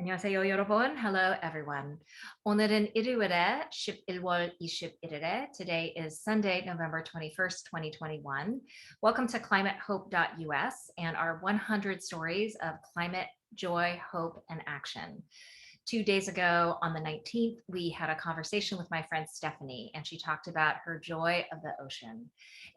안녕하세요, 여러분. Hello, everyone. 오늘은 일요일에 11월 21일에 today is Sunday, November 21st, 2021. Welcome to climatehope.us and our 100 stories of climate joy, hope, and action. 2 days ago on the 19th, we had a conversation with my friend Stephanie, and she talked about her joy of the ocean.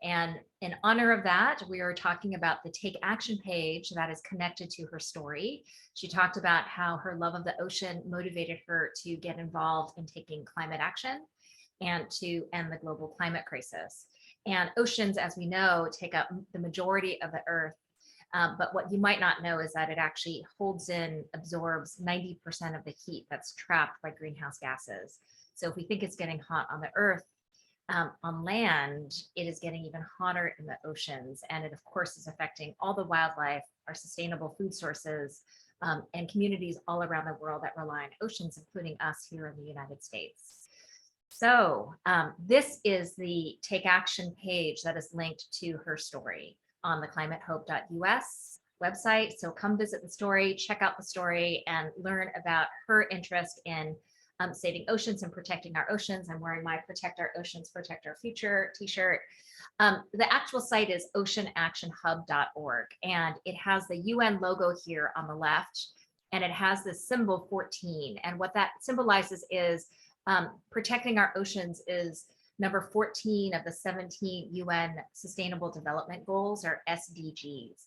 And in honor of that, we are talking about the Take Action page that is connected to her story. She talked about how her love of the ocean motivated her to get involved in taking climate action and to end the global climate crisis. And oceans, as we know, take up the majority of the earth. But what you might not know is that it actually absorbs 90% of the heat that's trapped by greenhouse gases. So if we think it's getting hot on the earth, on land, it is getting even hotter in the oceans. And it, of course, is affecting all the wildlife, our sustainable food sources, and communities all around the world that rely on oceans, including us here in the United States. So this is the Take Action page that is linked to her story on the climatehope.us website. So come visit the story, check out the story, and learn about her interest in saving oceans and protecting our oceans. I'm wearing my Protect Our Oceans, Protect Our Future t-shirt. The actual site is oceanactionhub.org, and it has the UN logo here on the left, and it has this symbol 14. And what that symbolizes is protecting our oceans is number 14 of the 17 UN Sustainable Development Goals, or SDGs.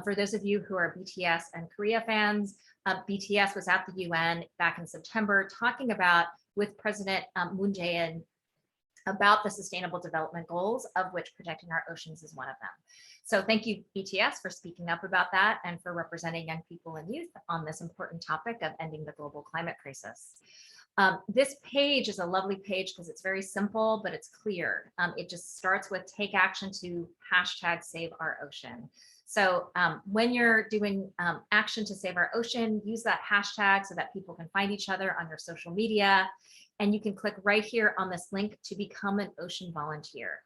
For those of you who are BTS and Korea fans, BTS was at the UN back in September talking about, with President Moon Jae-in, about the Sustainable Development Goals, of which protecting our oceans is one of them. So thank you, BTS, for speaking up about that and for representing young people and youth on this important topic of ending the global climate crisis. This page is a lovely page because it's very simple, but it's clear. It just starts with take action to #SaveOurOcean. So when you're doing action to save our ocean, use that hashtag so that people can find each other on your social media. And you can click right here on this link to become an ocean volunteer.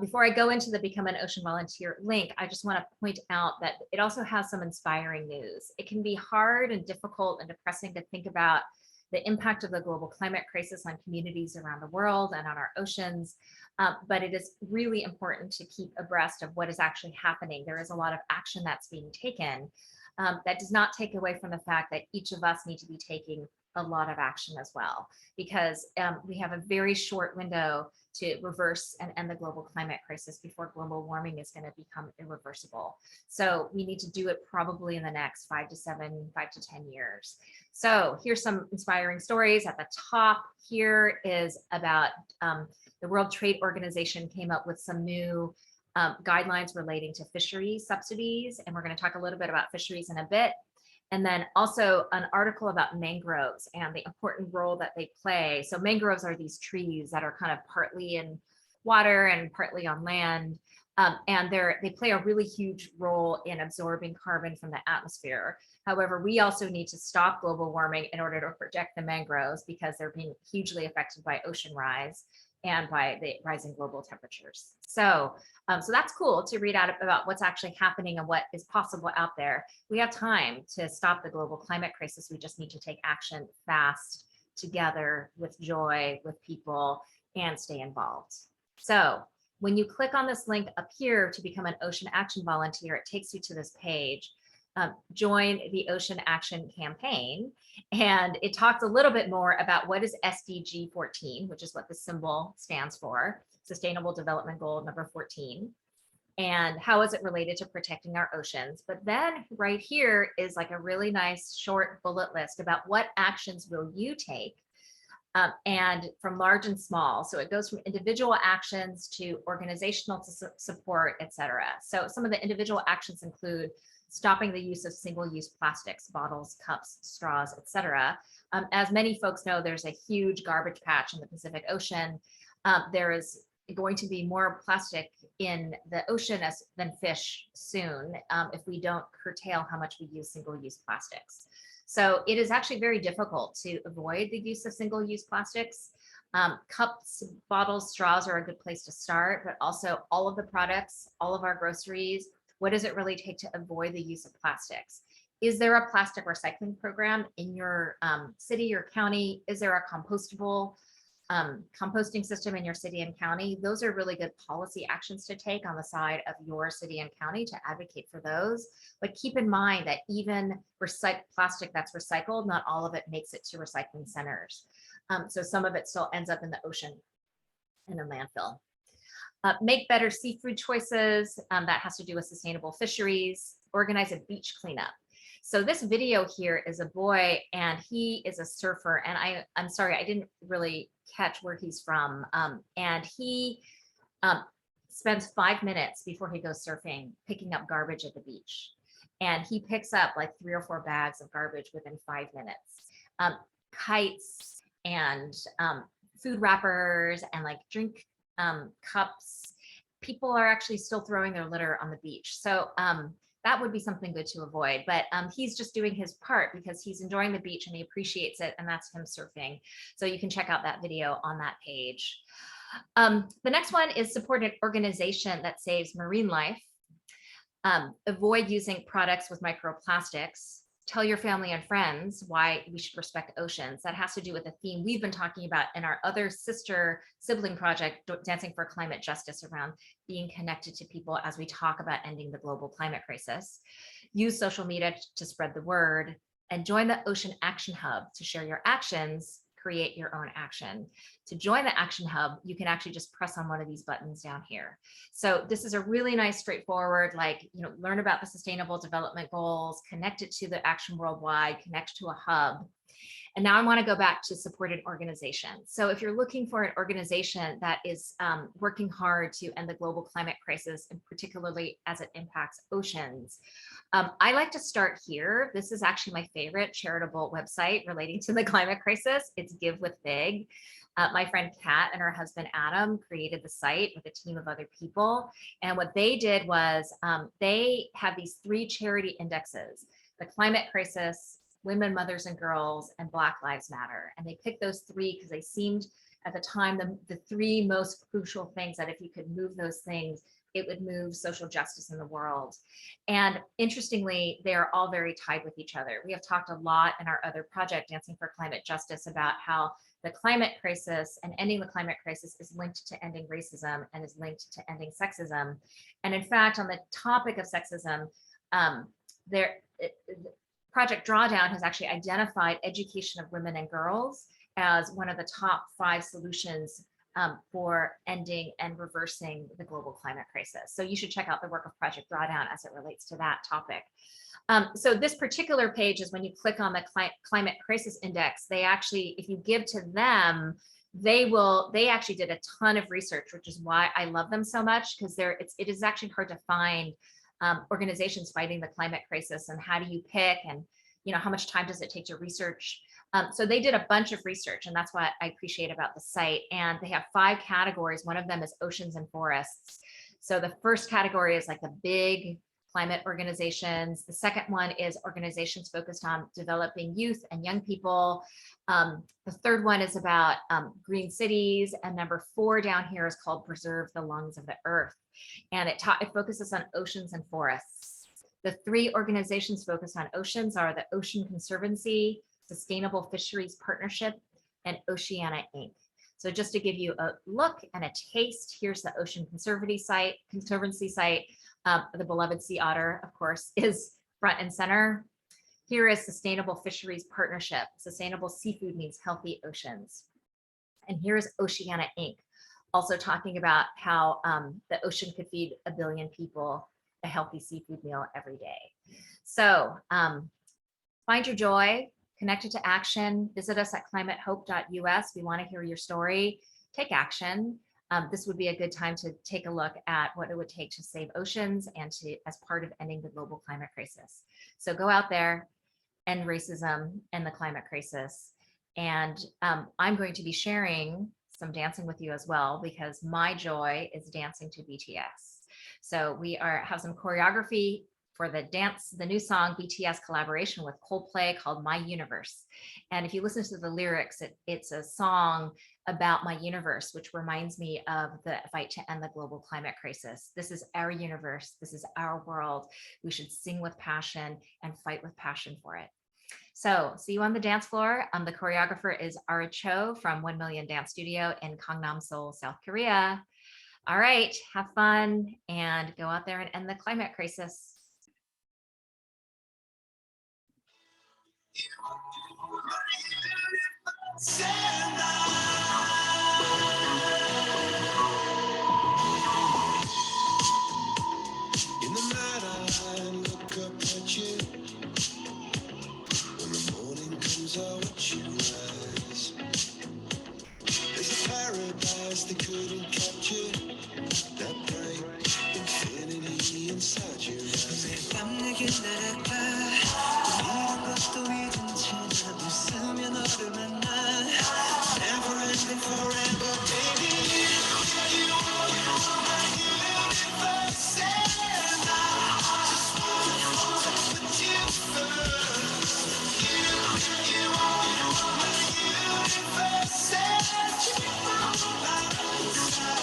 Before I go into the Become an Ocean Volunteer link, I just want to point out that it also has some inspiring news. It can be hard and difficult and depressing to think about the impact of the global climate crisis on communities around the world and on our oceans. But it is really important to keep abreast of what is actually happening. There is a lot of action that's being taken. That does not take away from the fact that each of us need to be taking a lot of action as well, because we have a very short window to reverse and end the global climate crisis before global warming is going to become irreversible. So we need to do it probably in the next 5 to 10 years. So here's some inspiring stories. At the top here is about the World Trade Organization came up with some new guidelines relating to fisheries subsidies, and we're going to talk a little bit about fisheries in a bit. And then also an article about mangroves and the important role that they play. So mangroves are these trees that are kind of partly in water and partly on land. And they play a really huge role in absorbing carbon from the atmosphere. However, we also need to stop global warming in order to protect the mangroves because they're being hugely affected by ocean rise and by the rising global temperatures. So that's cool to read out about what's actually happening and what is possible out there. We have time to stop the global climate crisis. We just need to take action fast, together, with joy, with people, and stay involved. So when you click on this link up here to become an Ocean Action Volunteer, it takes you to this page. Join the Ocean Action Campaign. And it talks a little bit more about what is SDG 14, which is what the symbol stands for, Sustainable Development Goal number 14, and how is it related to protecting our oceans. But then right here is like a really nice short bullet list about what actions will you take, and from large and small. So it goes from individual actions to organizational support, etc. So some of the individual actions include stopping the use of single-use plastics, bottles, cups, straws, etc. As many folks know, there's a huge garbage patch in the Pacific Ocean. There is going to be more plastic in the ocean than fish soon if we don't curtail how much we use single-use plastics. So it is actually very difficult to avoid the use of single-use plastics. Cups, bottles, straws are a good place to start, but also all of the products, all of our groceries. What does it really take to avoid the use of plastics? Is there a plastic recycling program in your city or county? Is there a compostable composting system in your city and county? Those are really good policy actions to take on the side of your city and county to advocate for those. But keep in mind that even plastic that's recycled, not all of it makes it to recycling centers. So some of it still ends up in the ocean in a landfill. Make better seafood choices. That has to do with sustainable fisheries. Organize a beach cleanup. So this video here is a boy and he is a surfer, and I'm sorry, I didn't really catch where he's from. And he spends 5 minutes before he goes surfing picking up garbage at the beach. And he picks up like 3 or 4 bags of garbage within 5 minutes. Kites and food wrappers and like drink cups. People are actually still throwing their litter on the beach. So that would be something good to avoid, but he's just doing his part because he's enjoying the beach and he appreciates it, and that's him surfing. So you can check out that video on that page. The next one is support an organization that saves marine life. Avoid using products with microplastics. Tell your family and friends why we should respect oceans. That has to do with a theme we've been talking about in our other sister sibling project, Dancing for Climate Justice, around being connected to people as we talk about ending the global climate crisis. Use social media to spread the word, and join the Ocean Action Hub to share your actions, create your own action. To join the Action Hub, you can actually just press on one of these buttons down here. So this is a really nice, straightforward, like, learn about the Sustainable Development Goals, connect it to the Action Worldwide, connect to a hub. And now I want to go back to support an organization. So if you're looking for an organization that is working hard to end the global climate crisis, and particularly as it impacts oceans, I like to start here. This is actually my favorite charitable website relating to the climate crisis. It's Give with Big. My friend Kat and her husband Adam created the site with a team of other people. And what they did was they have these 3 charity indexes: the climate crisis, women, mothers and girls, and Black Lives Matter. And they picked those 3 because they seemed at the time the 3 most crucial things that if you could move those things, it would move social justice in the world. And interestingly, they are all very tied with each other. We have talked a lot in our other project, Dancing for Climate Justice, about how the climate crisis and ending the climate crisis is linked to ending racism and is linked to ending sexism. And in fact, on the topic of sexism, Project Drawdown has actually identified education of women and girls as one of the top 5 solutions for ending and reversing the global climate crisis. So you should check out the work of Project Drawdown as it relates to that topic. So this particular page is when you click on the climate crisis index, they actually, if you give to them, they actually did a ton of research, which is why I love them so much, because it is actually hard to find organizations fighting the climate crisis, and how do you pick, and how much time does it take to research. So they did a bunch of research, and that's what I appreciate about the site. And they have 5 categories. One of them is oceans and forests. So the first category is like the big climate organizations. The second one is organizations focused on developing youth and young people. The third one is about green cities. And number 4 down here is called Preserve the Lungs of the Earth. And it focuses on oceans and forests. The 3 organizations focused on oceans are the Ocean Conservancy, Sustainable Fisheries Partnership, and Oceana Inc. So just to give you a look and a taste, here's the Ocean Conservancy site. The beloved sea otter, of course, is front and center. Here is Sustainable Fisheries Partnership. Sustainable seafood means healthy oceans. And here is Oceana Inc., also talking about how the ocean could feed 1 billion people a healthy seafood meal every day. So find your joy, connect it to action, visit us at climatehope.us. We want to hear your story, take action. This would be a good time to take a look at what it would take to save oceans and as part of ending the global climate crisis. So go out there, end racism, end the climate crisis. And I'm going to be sharing some dancing with you as well, because my joy is dancing to BTS. So we have some choreography for the new song BTS collaboration with Coldplay called My Universe. And if you listen to the lyrics, it's a song about my universe, which reminds me of the fight to end the global climate crisis. This is our universe. This is our world. We should sing with passion and fight with passion for it. So see you on the dance floor. The choreographer is Ara Cho from 1 Million Dance Studio in Gangnam, Seoul, South Korea. All right, have fun and go out there and end the climate crisis. In the night I look up at you. When the morning comes I watch you rise. There's a paradise they couldn't capture. That bright infinity inside your eyes. 매일 밤 내게 날아가. 이런 것도 잊은 채 난 웃으며 너를 만나. Never ending forever, baby. You are my universe, and I just wanna put you first. You are my universe, and you are my inside.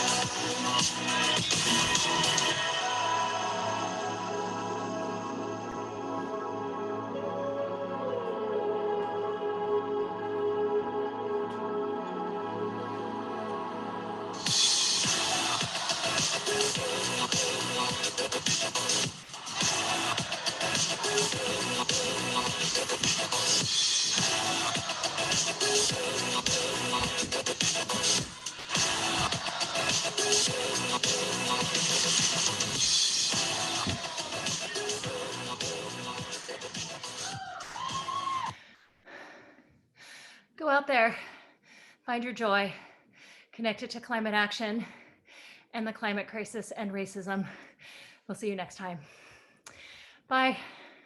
Go out there, find your joy, connect it to climate action and the climate crisis and racism. We'll see you next time. Bye.